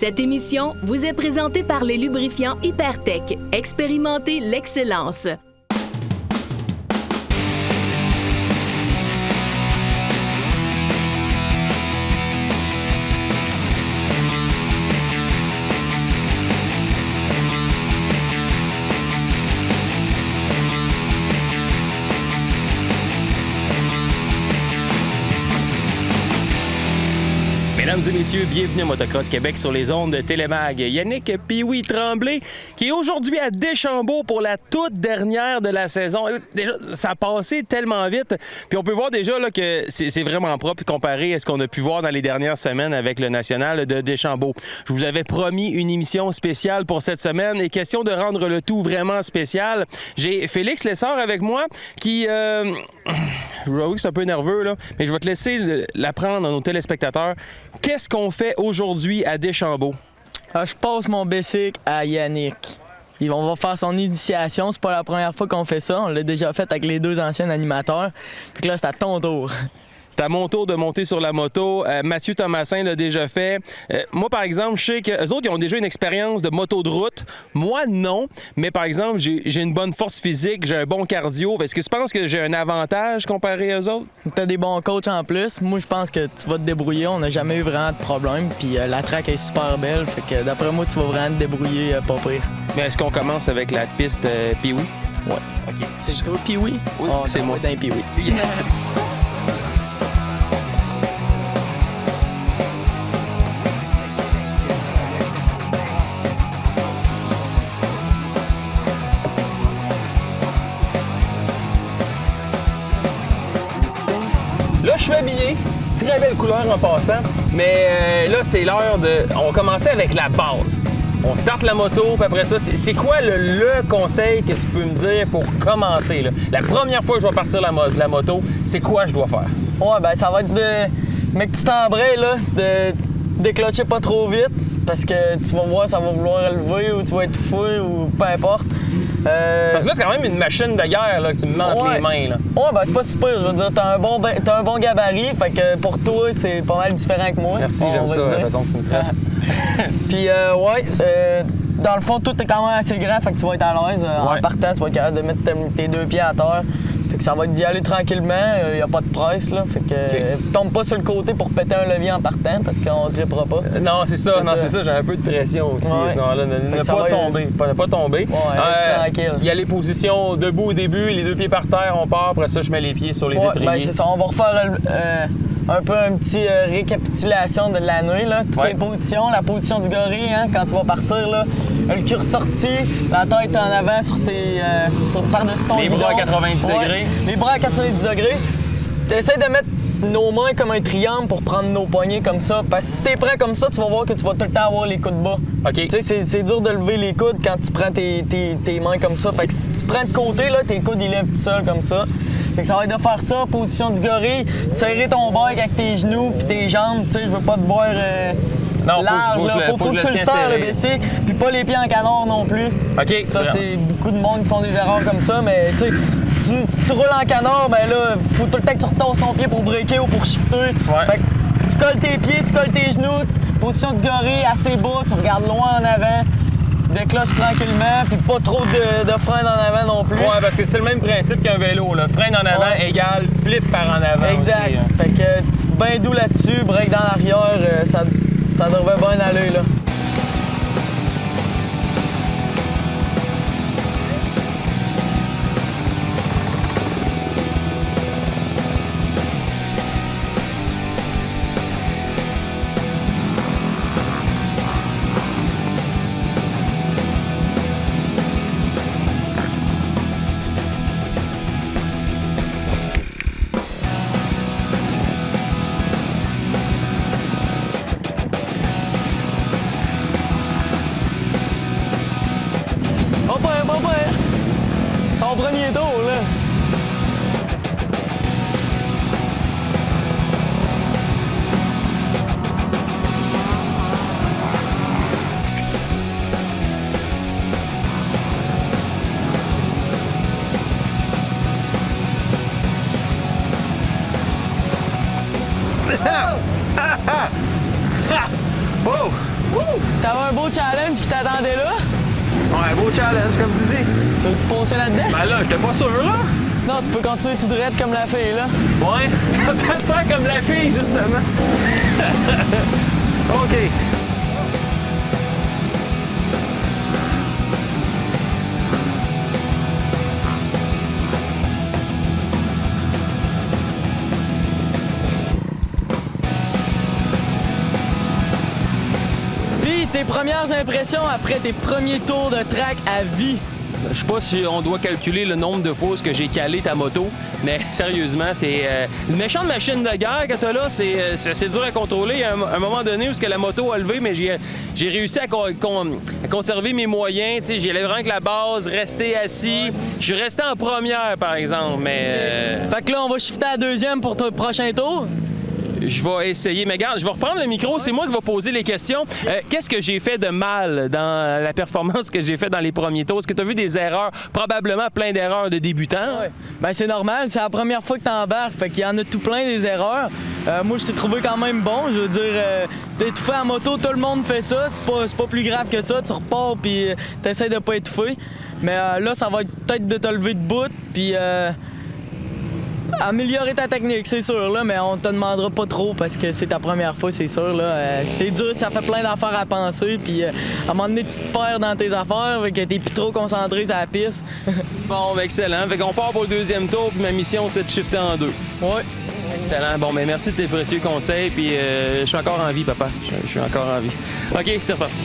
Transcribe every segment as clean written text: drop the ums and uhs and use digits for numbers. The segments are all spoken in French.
Cette émission vous est présentée par les lubrifiants Hypertech. Expérimentez l'excellence. Mesdames et messieurs, bienvenue à Motocross Québec sur les ondes de Télémag. Yannick Pee-Wee Tremblay qui est aujourd'hui à Deschambault pour la toute dernière de la saison. Déjà, ça a passé tellement vite. Puis on peut voir déjà là, que c'est vraiment propre comparé à ce qu'on a pu voir dans les dernières semaines avec le national de Deschambault. Je vous avais promis une émission spéciale pour cette semaine et question de rendre le tout vraiment spécial. J'ai Félix Lessard avec moi qui... Je vous avoue que c'est un peu nerveux, là, mais je vais te laisser l'apprendre à nos téléspectateurs. Qu'est-ce qu'on fait aujourd'hui à Deschambault? Je passe mon bicycle à Yannick. On va faire son initiation. C'est pas la première fois qu'on fait ça. On l'a déjà fait avec les deux anciens animateurs. Puis là, c'est à ton tour. C'est à mon tour de monter sur la moto. Mathieu Thomasin l'a déjà fait. Moi, par exemple, je sais qu'eux autres, ils ont déjà une expérience de moto de route. Moi, non. Mais par exemple, j'ai une bonne force physique, j'ai un bon cardio. Est-ce que tu penses que j'ai un avantage comparé aux autres? T'as des bons coachs en plus. Moi, je pense que tu vas te débrouiller. On n'a jamais eu vraiment de problème. Puis la track est super belle. Fait que d'après moi, tu vas vraiment te débrouiller pas pire. Mais est-ce qu'on commence avec la piste Pee-Wee? Ouais. OK. C'est toi, Pee-Wee? Oui, c'est moi. D'un Pee-Wee. Yes! Là, je suis habillé. Très belle couleur en passant. Mais là, c'est l'heure de... On va commencer avec la base. On starte la moto, puis après ça, c'est quoi le conseil que tu peux me dire pour commencer? Là? La première fois que je vais partir la moto, c'est quoi je dois faire? Ouais, ben ça va être de... Mais que tu t'embrayes, là, de déclencher pas trop vite, parce que tu vas voir, ça va vouloir élever ou tu vas étouffer ou peu importe. Parce que là, c'est quand même une machine de guerre là, que tu me mets entre les mains. Là. Ouais, ben c'est pas super. Je veux dire, t'as un bon gabarit, fait que pour toi, c'est pas mal différent que moi. Merci, j'aime ça, la façon que tu me traites. Puis, dans le fond, tout est quand même assez grand, fait que tu vas être à l'aise. En partant, tu vas être capable de mettre tes deux pieds à terre. Fait que ça va être d'y aller tranquillement, y a pas de presse, là. Fait que tombe pas sur le côté pour péter un levier en partant, parce qu'on trippera pas. Non, c'est ça, j'ai un peu de pression aussi à ce moment-là. Ne pas tomber. Ouais, tranquille. Il y a les positions debout au début, les deux pieds par terre, on part, après ça, je mets les pieds sur les étriers. Ben c'est ça, on va refaire un peu un petit récapitulation de l'année, là. Toutes les positions, la position du gorille, hein, quand tu vas partir, là. Le cul ressorti, la tête en avant par-dessus ton guidon. Les bras à 90 degrés. Les bras à 90 degrés. Essaye de mettre nos mains comme un triangle pour prendre nos poignets comme ça. Parce que si t'es prêt comme ça, tu vas voir que tu vas tout le temps avoir les coudes bas. OK. Tu sais, c'est dur de lever les coudes quand tu prends tes mains comme ça. Fait que si tu prends de côté, là, tes coudes, ils lèvent tout seuls comme ça. Fait que ça va être de faire ça, position du gorille, serrer ton bike avec tes genoux puis tes jambes. Tu sais, je veux pas te voir... Non, large, faut que tu le serres, le bicycle, puis pas les pieds en canard non plus. OK. Ça, c'est beaucoup de monde qui font des erreurs comme ça, mais tu sais, si tu roules en canard, ben là, faut tout le temps que tu retasses ton pied pour breaker ou pour shifter. Ouais. Fait que tu colles tes pieds, tu colles tes genoux, position du gorille, assez bas, tu regardes loin en avant, déclenche tranquillement, puis pas trop de frein en avant non plus. Ouais, parce que c'est le même principe qu'un vélo, là. Frein en avant égale flip par en avant. Exact. Aussi, hein. Fait que ben doux là-dessus, break dans l'arrière, ça devrait bien aller, là. C'est son premier tour, là. Wow! T'avais un beau challenge qui t'attendait là? Ouais, beau challenge, comme tu dis. Tu veux-tu passer là-dedans? Ben là, j'étais pas sûr, là. Sinon, tu peux continuer tout droit comme la fille, là. Ouais, peut-être faire comme la fille, justement. OK. Puis, tes premières impressions après tes premiers tours de track à vie? Je sais pas si on doit calculer le nombre de fois que j'ai calé ta moto, mais sérieusement, c'est une méchante machine de guerre que t'as là. C'est dur à contrôler. Il y a un moment donné où la moto a levé, mais j'ai réussi à conserver mes moyens. J'y allais vraiment avec la base, rester assis. Je suis resté en première, par exemple, mais... Fait que là, on va shifter à la deuxième pour ton prochain tour. Je vais essayer. Mais regarde, je vais reprendre le micro. C'est moi qui vais poser les questions. Qu'est-ce que j'ai fait de mal dans la performance que j'ai fait dans les premiers tours? Est-ce que tu as vu des erreurs? Probablement plein d'erreurs de débutants. Ouais. Ben c'est normal. C'est la première fois que t'embarques. Fait qu'il y en a tout plein des erreurs. Moi, je t'ai trouvé quand même bon. Je veux dire, t'es étouffé en moto. Tout le monde fait ça. C'est pas plus grave que ça. Tu repars puis t'essaies de pas étouffer. Mais là, ça va être peut-être de te lever debout. Puis... améliorer ta technique, c'est sûr, là, mais on te demandera pas trop parce que c'est ta première fois, c'est sûr. Là. C'est dur, ça fait plein d'affaires à penser, puis à un moment donné, tu te perds dans tes affaires, fait que t'es plus trop concentré sur la piste. Bon, ben excellent. Fait qu'on part pour le deuxième tour, puis ma mission, c'est de shifter en deux. Ouais. Excellent. Bon, ben merci de tes précieux conseils, puis je suis encore en vie, papa. Je suis encore en vie. OK, c'est reparti.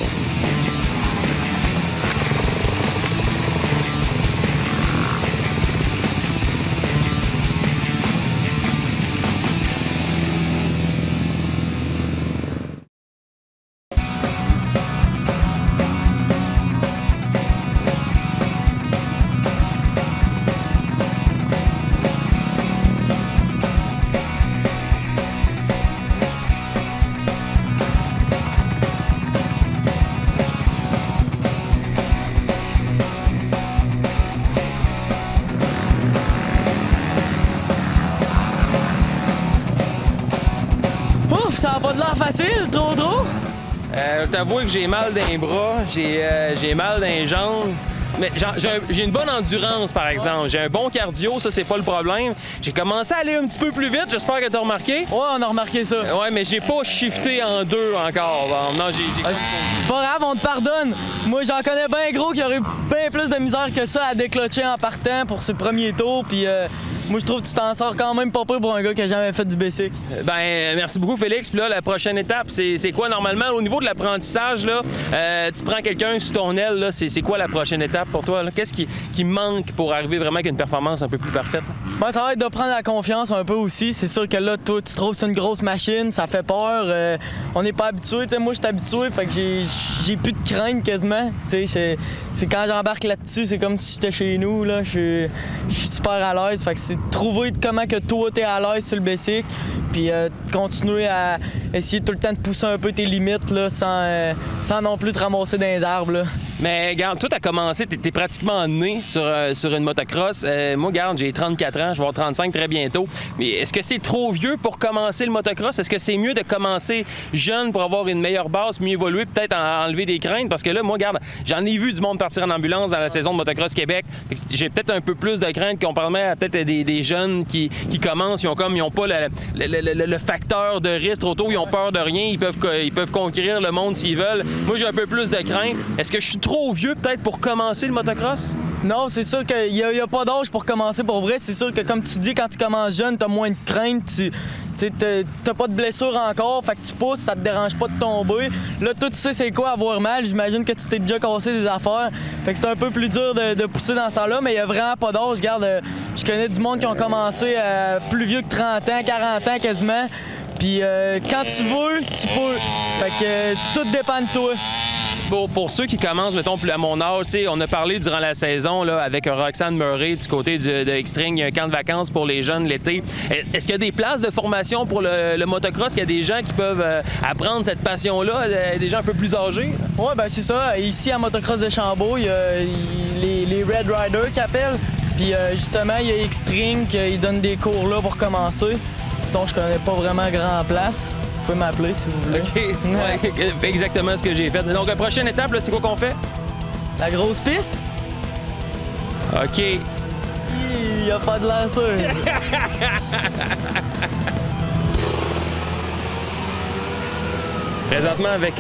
Ça a pas de l'air facile, trop. Je t'avoue que j'ai mal dans les bras, j'ai mal dans les jambes. Mais j'ai une bonne endurance, par exemple. J'ai un bon cardio, ça, c'est pas le problème. J'ai commencé à aller un petit peu plus vite, j'espère que t'as remarqué. Ouais, on a remarqué ça. Ouais, mais j'ai pas shifté en deux encore. Bon, non, c'est pas grave, on te pardonne. Moi, j'en connais bien gros qui aurait bien plus de misère que ça à déclocher en partant pour ce premier tour. Puis moi, je trouve que tu t'en sors quand même pas pire pour un gars qui a jamais fait du basic. Ben, merci beaucoup, Félix. Puis là, la prochaine étape, c'est quoi normalement? Au niveau de l'apprentissage, là, tu prends quelqu'un sous ton aile, là, c'est quoi la prochaine étape pour toi? Qu'est-ce qui manque pour arriver vraiment avec une performance un peu plus parfaite? Ben, ça va être de prendre la confiance un peu aussi. C'est sûr que là, toi, tu trouves que c'est une grosse machine, ça fait peur. On n'est pas habitué. Moi, je suis habitué, fait que j'ai plus de crainte quasiment. C'est quand j'embarque là-dessus, c'est comme si j'étais chez nous. Là. Je suis super à l'aise. Fait que c'est trouver comment que toi, t'es à l'aise sur le basic. Puis continuer à essayer tout le temps de pousser un peu tes limites là, sans non plus te ramasser dans les arbres. Là. Mais regarde, toi, t'as commencé, t'es pratiquement né sur une motocross. Moi, regarde, j'ai 34 ans, je vais avoir 35 très bientôt. Mais est-ce que c'est trop vieux pour commencer le motocross? Est-ce que c'est mieux de commencer jeune pour avoir une meilleure base, mieux évoluer, peut-être enlever des craintes? Parce que là, moi, regarde, j'en ai vu du monde partir en ambulance dans la saison de Motocross Québec. J'ai peut-être un peu plus de crainte comparément à peut-être des jeunes qui commencent, ils ont pas le facteur de risque trop tôt, ils ont peur de rien, ils peuvent conquérir le monde s'ils veulent. Moi, j'ai un peu plus de crainte. Est-ce que je suis trop vieux peut-être pour commencer le motocross? Non, c'est sûr qu'il n'y a pas d'âge pour commencer pour vrai. C'est sûr que comme tu dis, quand tu commences jeune, t'as moins de crainte. T'as pas de blessure encore, fait que tu pousses, ça te dérange pas de tomber. Là, toi, tu sais c'est quoi avoir mal. J'imagine que tu t'es déjà cassé des affaires. Fait que c'est un peu plus dur de pousser dans ce temps-là, mais il y a vraiment pas d'âge. Regarde, je connais du monde qui ont commencé plus vieux que 30 ans, 40 ans quasiment. Puis quand tu veux, tu peux. Fait que tout dépend de toi. Pour ceux qui commencent, mettons, plus à mon âge, on a parlé durant la saison là, avec Roxane Murray du côté de Extreme. Il y a un camp de vacances pour les jeunes l'été. Est-ce qu'il y a des places de formation pour le motocross? Il y a des gens qui peuvent apprendre cette passion-là, des gens un peu plus âgés? Oui, ben c'est ça. Ici, à Motocross de Chambault, il y a les Red Riders qui appellent. Puis justement, il y a Extreme qui donne des cours là pour commencer. Sinon, je connais pas vraiment grand place. pouvez m'appeler si vous voulez. OK. Ouais, fais exactement ce que j'ai fait. Donc, la prochaine étape, là, c'est quoi qu'on fait? La grosse piste? OK. Il n'y a pas de lanceur. Présentement avec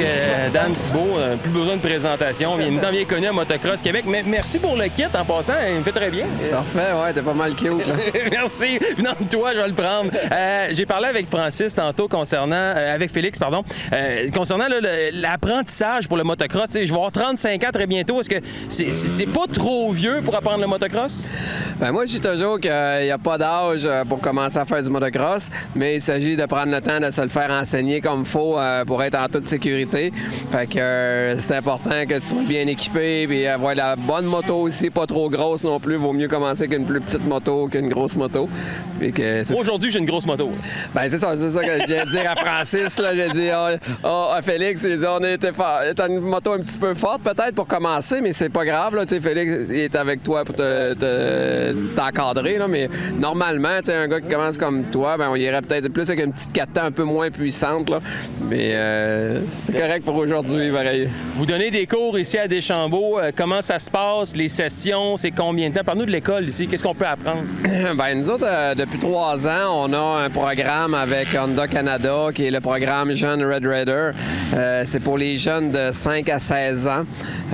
Dan Thibault, plus besoin de présentation. Il est bien connu à Motocross Québec. Mais merci pour le kit en passant, il me fait très bien. Parfait, ouais, t'es pas mal cute, là. Merci. Non, toi, je vais le prendre. J'ai parlé avec Francis tantôt concernant, avec Félix, pardon, concernant l'apprentissage pour le motocross. Je vais avoir 35 ans très bientôt. Est-ce que c'est pas trop vieux pour apprendre le motocross? Ben moi, je dis toujours qu'il n'y a pas d'âge pour commencer à faire du motocross, mais il s'agit de prendre le temps de se le faire enseigner comme il faut pour être en toute sécurité. Fait que c'est important que tu sois bien équipé et avoir la bonne moto aussi, pas trop grosse non plus. Vaut mieux commencer avec une plus petite moto qu'une grosse moto. Aujourd'hui, j'ai une grosse moto. Ben c'est ça que je viens de dire à Francis. Là, j'ai dit à Félix, j'ai dit t'as une moto un petit peu forte peut-être pour commencer, mais c'est pas grave. Là, Félix il est avec toi pour t'encadrer. Là, mais normalement, un gars qui commence comme toi, ben, on irait peut-être plus avec une petite 4 temps un peu moins puissante. Là. Mais c'est correct pour aujourd'hui, pareil. Vous donnez des cours ici à Deschambault. Comment ça se passe, les sessions, c'est combien de temps? Parle-nous de l'école ici. Qu'est-ce qu'on peut apprendre? Ben nous autres, depuis 3 ans, on a un programme avec Honda Canada qui est le programme Jeune Red Raider. C'est pour les jeunes de 5 à 16 ans.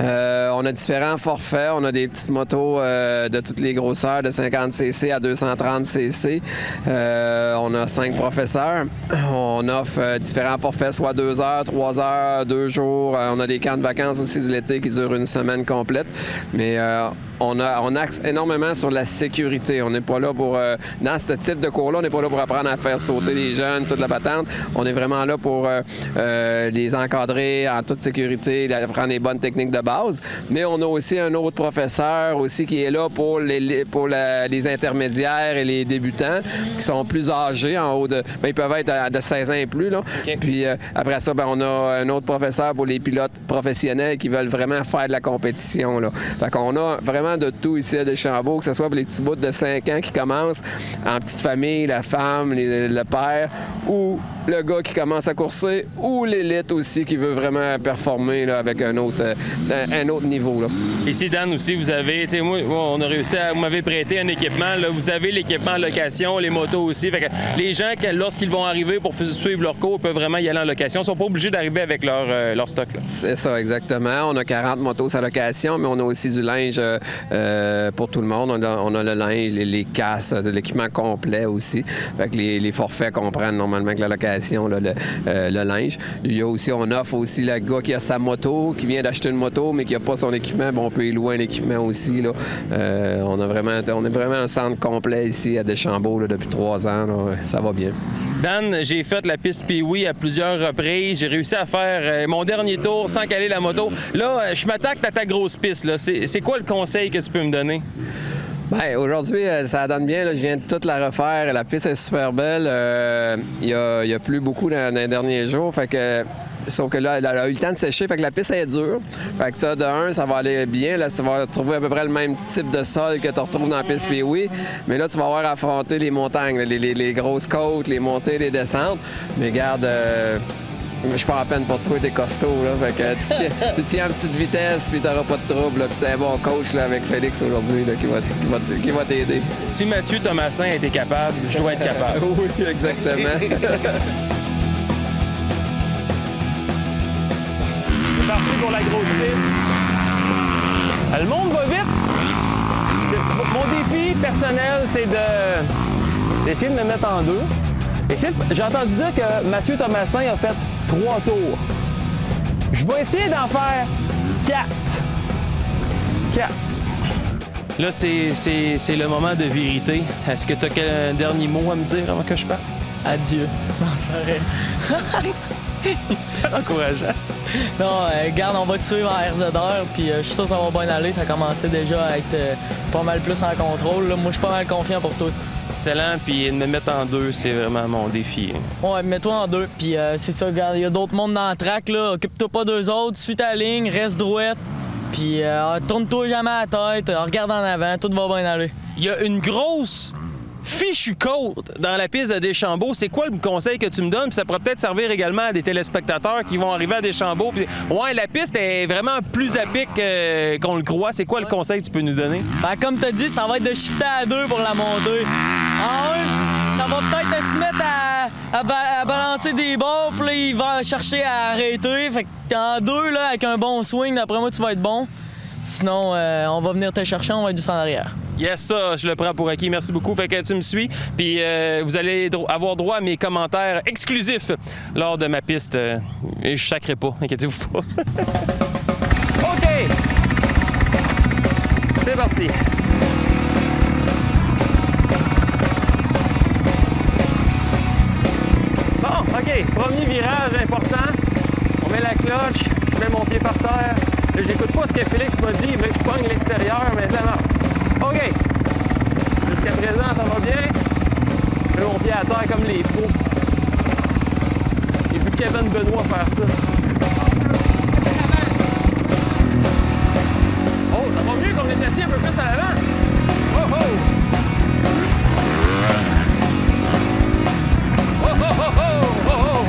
On a différents forfaits. On a des petites motos de toutes les grosseurs, de 50cc à 230cc. On a 5 professeurs. On offre différents forfaits, soit 2 heures, 3 heures, 2 jours. On a des camps de vacances aussi de l'été qui durent une semaine complète. Mais on axe énormément sur la sécurité. On n'est pas là pour... dans ce type de cours-là, on n'est pas là pour apprendre à faire sauter les jeunes, toute la patente. On est vraiment là pour les encadrer en toute sécurité, apprendre les bonnes techniques de base. Mais on a aussi un autre professeur aussi qui est là pour les intermédiaires et les débutants qui sont plus âgés, en haut de... Ben, ils peuvent être de 16 ans et plus. Là. Okay. Puis après ça, ben, on a un autre professeur pour les pilotes professionnels qui veulent vraiment faire de la compétition. Là. Fait qu'on a vraiment de tout ici à Deschambault, que ce soit pour les petits bouts de 5 ans qui commencent en petite famille, la femme, le père, ou le gars qui commence à courser, ou l'élite aussi qui veut vraiment performer là, avec un autre niveau. Là. Ici, Dan, aussi, vous avez, tu sais, moi, on a réussi à, vous m'avez prêté un équipement, là, vous avez l'équipement en location, les motos aussi. Fait que les gens, lorsqu'ils vont arriver pour suivre leur cours, peuvent vraiment y aller en location. Ils sont pas obligés d'arriver avec leur stock. Là. C'est ça, exactement. On a 40 motos à location, mais on a aussi du linge pour tout le monde. On a le linge, les casses, l'équipement complet aussi. Fait que les forfaits comprennent normalement avec la location, là, le linge. Il y a aussi, on offre aussi le gars qui a sa moto, qui vient d'acheter une moto, mais qui n'a pas son équipement. Bon, on peut y louer un équipement aussi. Là. On est vraiment un centre complet ici à Deschambault là, depuis 3 ans. Là. Ça va bien. Dan, j'ai fait la piste Pee-Wee à plusieurs reprises. J'ai réussi à faire mon dernier tour sans caler la moto. Là, je m'attaque à ta grosse piste. Là. C'est quoi le conseil que tu peux me donner? Bien, aujourd'hui, ça donne bien. Là. Je viens de toute la refaire. La piste est super belle. Il y a plu beaucoup dans les derniers jours. Fait que... Sauf que là, elle a eu le temps de sécher, fait que la piste est dure. Fait que ça, de un, ça va aller bien. Là, tu vas retrouver à peu près le même type de sol que tu retrouves dans la piste Pee-Wee. Mais là, tu vas avoir à affronter les montagnes, les grosses côtes, les montées, les descentes. Mais regarde, je suis pas en peine pour toi, t'es costaud. Là. Fait que tu tiens en petite vitesse, puis t'auras pas de trouble. Puis t'es un bon coach là, avec Félix aujourd'hui là, qui va t'aider. Si Mathieu Thomasin était capable, je dois être capable. Oui, exactement. Parti pour la grosse piste. Le monde va vite. Mon défi personnel, c'est d'essayer de me mettre en 2. J'ai entendu dire que Mathieu Thomasin a fait 3 tours. Je vais essayer d'en faire 4. Là, c'est le moment de vérité. Est-ce que tu as un dernier mot à me dire avant que je parte? Adieu. Non, c'est vrai. Il est super encourageant. Non, regarde, on va te suivre en RZR, puis je suis sûr que ça va bien aller. Ça commençait déjà à être pas mal plus en contrôle. Là. Moi, je suis pas mal confiant pour toi. Excellent, puis de me mettre en 2, c'est vraiment mon défi. Ouais, mets-toi en 2, puis c'est ça, regarde, il y a d'autres mondes dans le track, là. Occupe-toi pas d'eux autres, suis ta ligne, reste droite, puis tourne-toi jamais à la tête, regarde en avant, tout va bien aller. Il y a une grosse fichue côte dans la piste de Deschambault. C'est quoi le conseil que tu me donnes? Puis ça pourrait peut-être servir également à des téléspectateurs qui vont arriver à Deschambault. Puis, ouais, la piste est vraiment plus à pic qu'on le croit. C'est quoi le conseil que tu peux nous donner? Ben, comme tu as dit, ça va être de shifter à 2 pour la montée. En 1, ça va peut-être se mettre à balancer des bords, puis là, il va chercher à arrêter. Fait que en 2, là, avec un bon swing, d'après moi, tu vas être bon. Sinon, on va venir te chercher, on va être juste en arrière. Yes, ça, je le prends pour acquis. Merci beaucoup. Fait que tu me suis. Puis vous allez avoir droit à mes commentaires exclusifs lors de ma piste. Et je sacrerai pas, inquiétez-vous pas. OK! C'est parti. Bon, OK. Premier virage important. On met la cloche. Je mets mon pied par terre. Là, j'écoute pas ce que Félix m'a dit. Il veut que je pogne l'extérieur, mais de la merde. OK. Jusqu'à présent, ça va bien. Je mets mon pied à terre comme les pros. J'ai vu Kevin Benoît faire ça. Oh, ça va mieux qu'on est assis un peu plus à l'avant. Oh, oh! Oh, oh, oh, oh, oh, oh!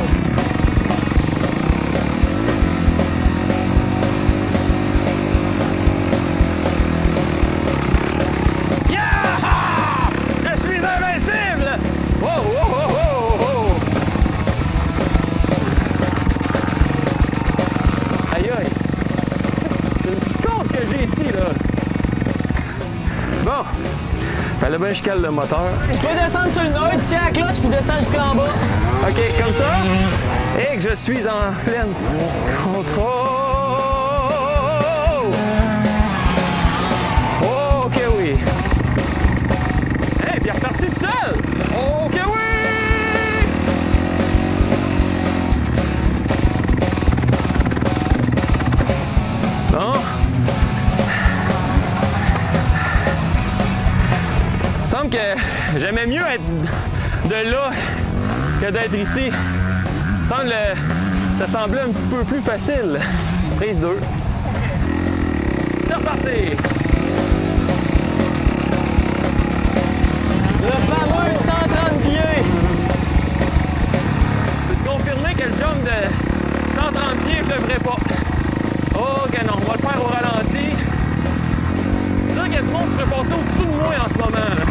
Fallait bien que je cale le moteur. Tu peux descendre sur le neutre, tiens la cloche, puis descendre jusqu'en bas. OK, comme ça. Et que je suis en pleine contrôle. Oh, OK, oui. Hey, puis il est reparti tout seul. OK, oui. Bon. Que j'aimais mieux être de là que d'être ici. Ça semblait un petit peu plus facile. Prise 2. C'est reparti. Le fameux 130 pieds. Je peux te confirmer que le jump de 130 pieds, je le ferai pas. OK, non, on va le faire au ralenti. C'est sûr qu'il y a du monde qui pourrait passer au-dessus de moi en ce moment. Là.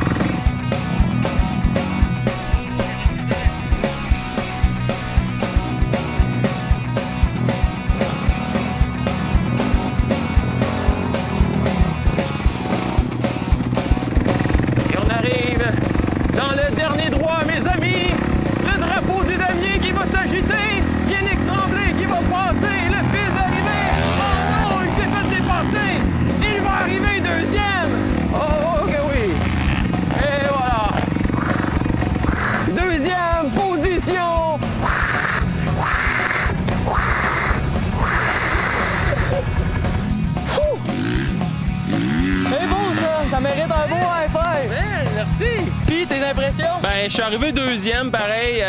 Merci! Puis, tes impressions? Ben, je suis arrivé deuxième, pareil.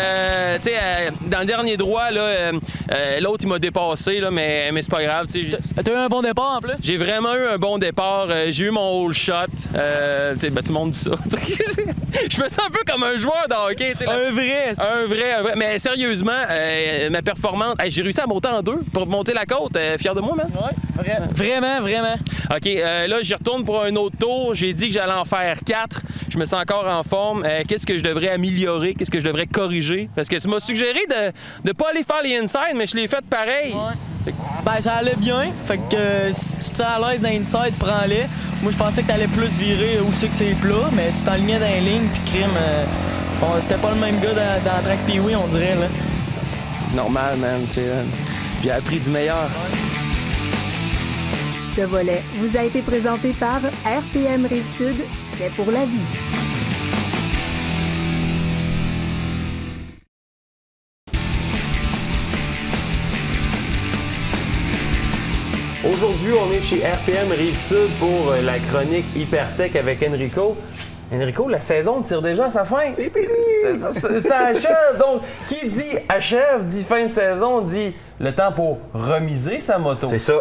Tu sais, dans le dernier droit, là, l'autre, il m'a dépassé, là, mais c'est pas grave. T'as eu un bon départ en plus? J'ai vraiment eu un bon départ. J'ai eu mon whole shot. Ben, tout le monde dit ça. Je me sens un peu comme un joueur de hockey. Un vrai! Un vrai. Mais sérieusement, ma performance, j'ai réussi à monter en 2 pour monter la côte. Fier de moi, man? Oui, vraiment. OK, là, j'y retourne pour un autre tour. J'ai dit que j'allais en faire 4. Je me sens encore en forme. Qu'est-ce que je devrais améliorer? Qu'est-ce que je devrais corriger? Parce que tu m'as suggéré de ne pas aller faire les inside, mais je l'ai fait pareil. Ouais. Ben, ça allait bien. Fait que si tu te sens à l'aise dans l'inside, prends-les. Moi, je pensais que t'allais plus virer où c'est que c'est plat, mais tu t'enlignais dans les lignes, puis crime. C'était pas le même gars dans le track Pee-Wee, on dirait, là. Normal, man. J'ai appris du meilleur. Ce volet vous a été présenté par RPM Rive-Sud, c'est pour la vie. Aujourd'hui, on est chez RPM Rive-Sud pour la chronique Hypertech avec Enrico. Enrico, la saison tire déjà à sa fin. C'est fini! Ça achève. Donc, qui dit achève, dit fin de saison, dit le temps pour remiser sa moto. C'est ça.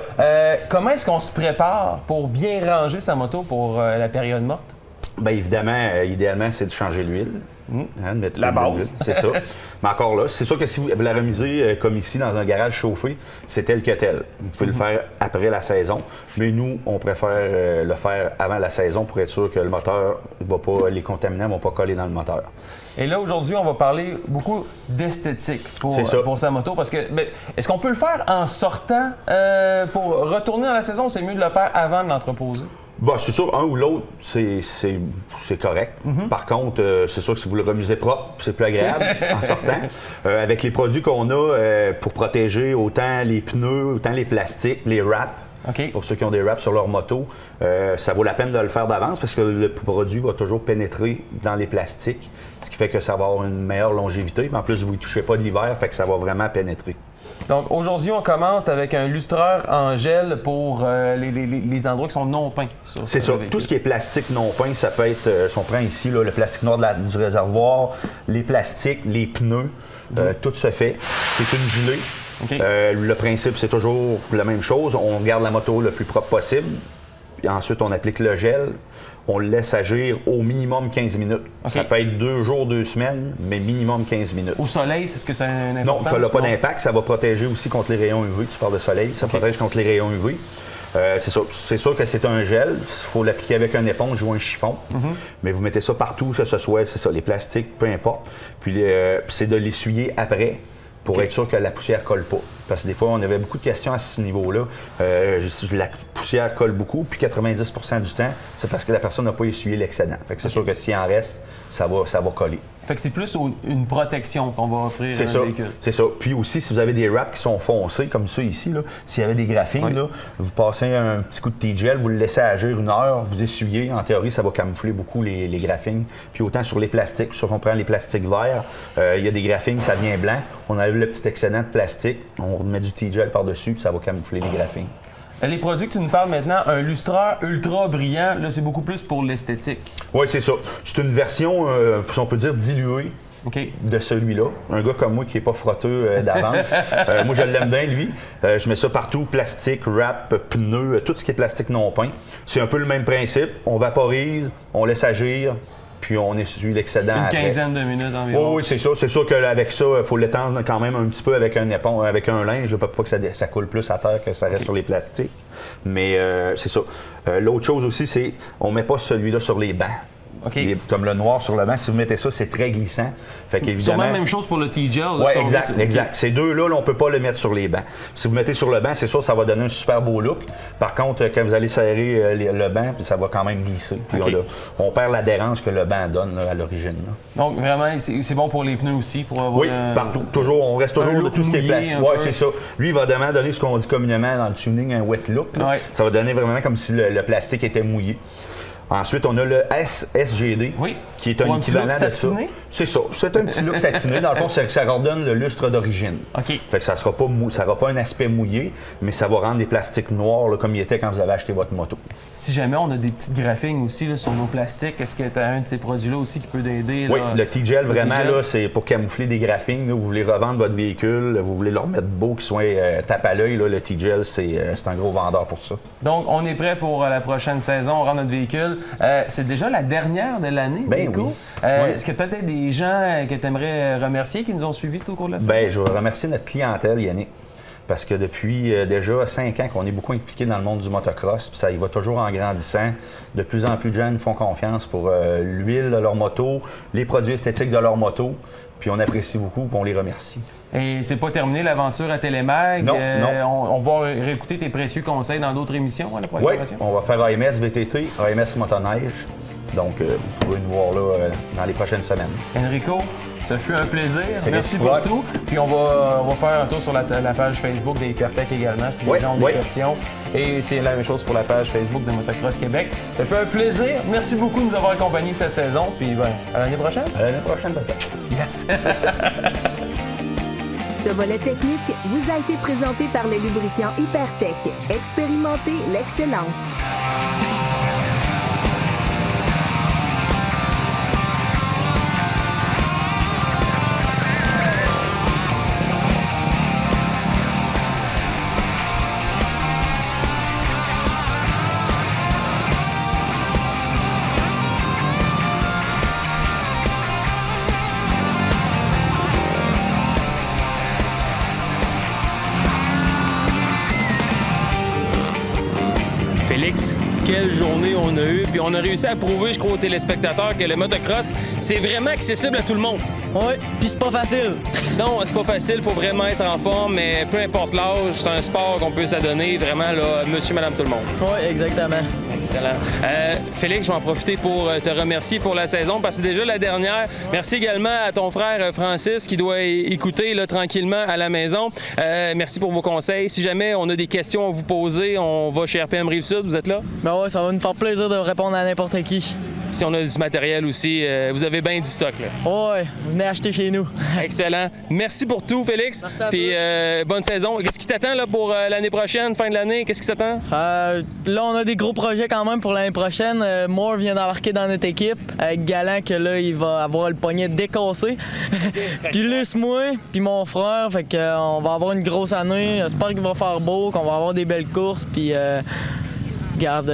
Comment est-ce qu'on se prépare pour bien ranger sa moto pour la période morte? Bien évidemment, idéalement, c'est de changer l'huile. Hein, de mettre La de l'huile, base. c'est ça. Mais encore là, c'est sûr que si vous la remisez comme ici dans un garage chauffé, c'est tel que tel. Vous pouvez le faire après la saison, mais nous, on préfère le faire avant la saison pour être sûr que le moteur va pas, les contaminants ne vont pas coller dans le moteur. Et là, aujourd'hui, on va parler beaucoup d'esthétique pour sa moto. Parce que, est-ce qu'on peut le faire en sortant pour retourner dans la saison ou c'est mieux de le faire avant de l'entreposer? Bah, c'est sûr, un ou l'autre, c'est correct. Par contre, c'est sûr que si vous le remisez propre, c'est plus agréable en sortant. Avec les produits qu'on a pour protéger autant les pneus, autant les plastiques, les wraps, pour ceux qui ont des wraps sur leur moto, ça vaut la peine de le faire d'avance parce que le produit va toujours pénétrer dans les plastiques, ce qui fait que ça va avoir une meilleure longévité. Mais en plus, vous ne touchez pas de l'hiver, fait que ça va vraiment pénétrer. Donc aujourd'hui, on commence avec un lustreur en gel pour les endroits qui sont non peints. C'est ça. Tout ce qui est plastique non peint, ça peut être, si on prend ici là, le plastique noir du réservoir, les plastiques, les pneus, tout se fait. C'est une gelée. Le principe, c'est toujours la même chose. On garde la moto le plus propre possible. Puis ensuite, on applique le gel. On le laisse agir au minimum 15 minutes. Ça peut être 2 jours, 2 semaines, mais minimum 15 minutes. Au soleil, est-ce que ça a un impact? Non, ça n'a pas d'impact. Ça va protéger aussi contre les rayons UV. Tu parles de soleil, ça protège contre les rayons UV. C'est sûr que c'est un gel. Il faut l'appliquer avec une éponge ou un chiffon. Mais vous mettez ça partout, que ce soit, c'est ça, les plastiques, peu importe. Puis c'est de l'essuyer après pour être sûr que la poussière ne colle pas. Parce que des fois, on avait beaucoup de questions à ce niveau-là. La poussière colle beaucoup, puis 90% du temps, c'est parce que la personne n'a pas essuyé l'excédent. Fait que c'est sûr que s'il en reste, ça va coller. Fait que c'est plus une protection qu'on va offrir à un véhicule. C'est ça. Puis aussi, si vous avez des wraps qui sont foncés, comme ça ici, s'il y avait des graphines, là, vous passez un petit coup de T-gel, vous le laissez agir 1 heure, vous essuyez. En théorie, ça va camoufler beaucoup les graphines. Puis autant sur les plastiques, sur on prend les plastiques verts, il y a des graphines, ça vient blanc. On enlève le petit excédent de plastique, on remet du T-gel par-dessus, puis ça va camoufler les graphines. Les produits que tu nous parles maintenant, un lustreur ultra brillant, là, c'est beaucoup plus pour l'esthétique. Oui, c'est ça. C'est une version, si on peut dire, diluée de celui-là. Un gars comme moi qui n'est pas frotteux d'avance. Moi, je l'aime bien, lui. Je mets ça partout, plastique, wrap, pneus, tout ce qui est plastique non peint. C'est un peu le même principe. On vaporise, on laisse agir, puis on essuie l'excédent Une après. quinzaine de minutes environ. Oui, c'est ça. C'est sûr qu'avec ça, il faut l'étendre quand même un petit peu avec un éponge, avec un linge, pas que ça coule plus à terre que ça reste sur les plastiques. Mais c'est ça. L'autre chose aussi, c'est on ne met pas celui-là sur les bancs. Comme le noir sur le banc, si vous mettez ça, c'est très glissant. Fait qu'évidemment. Sûrement la même chose pour le T-gel. Oui, exact. Ces deux-là, on ne peut pas le mettre sur les bancs. Si vous mettez sur le banc, c'est sûr, ça va donner un super beau look. Par contre, quand vous allez serrer le banc, ça va quand même glisser. Puis on perd l'adhérence que le banc donne à l'origine. Donc vraiment, c'est bon pour les pneus aussi? Pour avoir partout. Toujours, on reste toujours de tout ce qui est plastique. Oui, c'est ça. Lui, il va vraiment donner ce qu'on dit communément dans le tuning, un wet look. Ça va donner vraiment comme si le plastique était mouillé. Ensuite, on a le SGD, qui est un équivalent de ça. C'est ça. C'est un petit look satiné. Dans le fond, ça redonne le lustre d'origine. Fait que ça n'aura pas un aspect mouillé, mais ça va rendre les plastiques noirs là, comme ils étaient quand vous avez acheté votre moto. Si jamais on a des petites graphines aussi là, sur nos plastiques, est-ce que tu as un de ces produits-là aussi qui peut aider? Oui, le T-gel, vraiment, là, c'est pour camoufler des graphines. Là, vous voulez revendre votre véhicule, vous voulez le remettre beau, qu'il soit tape à l'œil. Le T-gel, c'est un gros vendeur pour ça. Donc, on est prêt pour la prochaine saison. On rentre notre véhicule. C'est déjà la dernière de l'année, Nico. Est-ce que tu as peut-être des gens que tu aimerais remercier qui nous ont suivis tout au cours de la saison? Je veux remercier notre clientèle, Yannick. Parce que depuis déjà 5 ans qu'on est beaucoup impliqué dans le monde du motocross, puis ça y va toujours en grandissant. De plus en plus de gens nous font confiance pour l'huile de leur moto, les produits esthétiques de leur moto. Puis on apprécie beaucoup, puis on les remercie. Et c'est pas terminé l'aventure à Télémag. Non, on va réécouter tes précieux conseils dans d'autres émissions à la programmation. Oui, on va faire AMS VTT, AMS motoneige. Donc, vous pouvez nous voir là dans les prochaines semaines. Enrico, ce fut un plaisir. Merci pour tout. Puis on va faire un tour sur la page Facebook des Hypertech également, si les gens ont des questions. Et c'est la même chose pour la page Facebook de Motocross Québec. Ça fait un plaisir. Merci beaucoup de nous avoir accompagnés cette saison. Puis à l'année prochaine. À l'année prochaine, peut-être. Yes! Ce volet technique vous a été présenté par les lubrifiants Hypertech. Expérimentez l'excellence. Félix, quelle journée on a eue. Puis on a réussi à prouver, je crois, aux téléspectateurs que le motocross, c'est vraiment accessible à tout le monde. Oui, puis c'est pas facile. Non, c'est pas facile, faut vraiment être en forme, mais peu importe l'âge, c'est un sport qu'on peut s'adonner vraiment, là, monsieur, madame, tout le monde. Oui, exactement. Excellent. Félix, je vais en profiter pour te remercier pour la saison, parce que c'est déjà la dernière. Merci également à ton frère Francis qui doit écouter là, tranquillement à la maison. Merci pour vos conseils. Si jamais on a des questions à vous poser, on va chez RPM Rive-Sud, vous êtes là? Ben ouais, ça va nous faire plaisir de répondre à n'importe qui. Si on a du matériel aussi, vous avez bien du stock, là. Ouais, venez acheter chez nous. Excellent. Merci pour tout, Félix. Merci à Puis bonne saison. Qu'est-ce qui t'attend là, pour l'année prochaine, fin de l'année? Qu'est-ce qui s'attend? Là, on a des gros projets quand même pour l'année prochaine. Moore vient d'embarquer dans notre équipe avec Galant, que là, il va avoir le poignet décassé. Puis Luce, moi, puis mon frère. Fait qu'on va avoir une grosse année. J'espère qu'il va faire beau, qu'on va avoir des belles courses. Puis, regarde,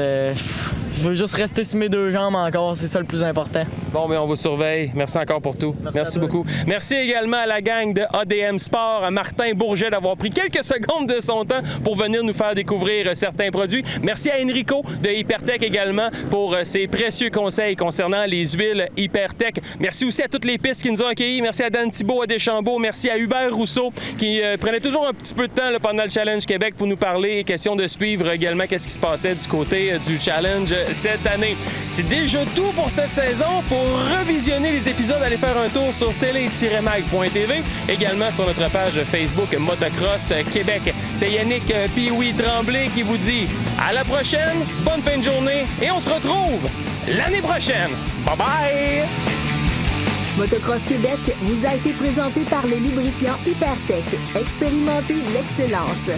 je veux juste rester sur mes deux jambes encore. C'est ça le plus important. Bon, bien, on vous surveille. Merci encore pour tout. Merci beaucoup. Merci également à la gang de ADM Sport, à Martin Bourget d'avoir pris quelques secondes de son temps pour venir nous faire découvrir certains produits. Merci à Enrico de Hypertech également pour ses précieux conseils concernant les huiles Hypertech. Merci aussi à toutes les pistes qui nous ont accueillis. Merci à Dan Thibault, à Deschambault. Merci à Hubert Rousseau qui prenait toujours un petit peu de temps là, pendant le Challenge Québec pour nous parler. Question de suivre également qu'est-ce qui se passait du côté du Challenge cette année. C'est déjà tout pour cette saison. Pour revisionner les épisodes, allez faire un tour sur télé-mag.tv, également sur notre page Facebook Motocross Québec. C'est Yannick Pee-Wee Tremblay qui vous dit à la prochaine, bonne fin de journée et on se retrouve l'année prochaine. Bye bye! Motocross Québec vous a été présenté par les lubrifiants Hypertech. Expérimentez l'excellence.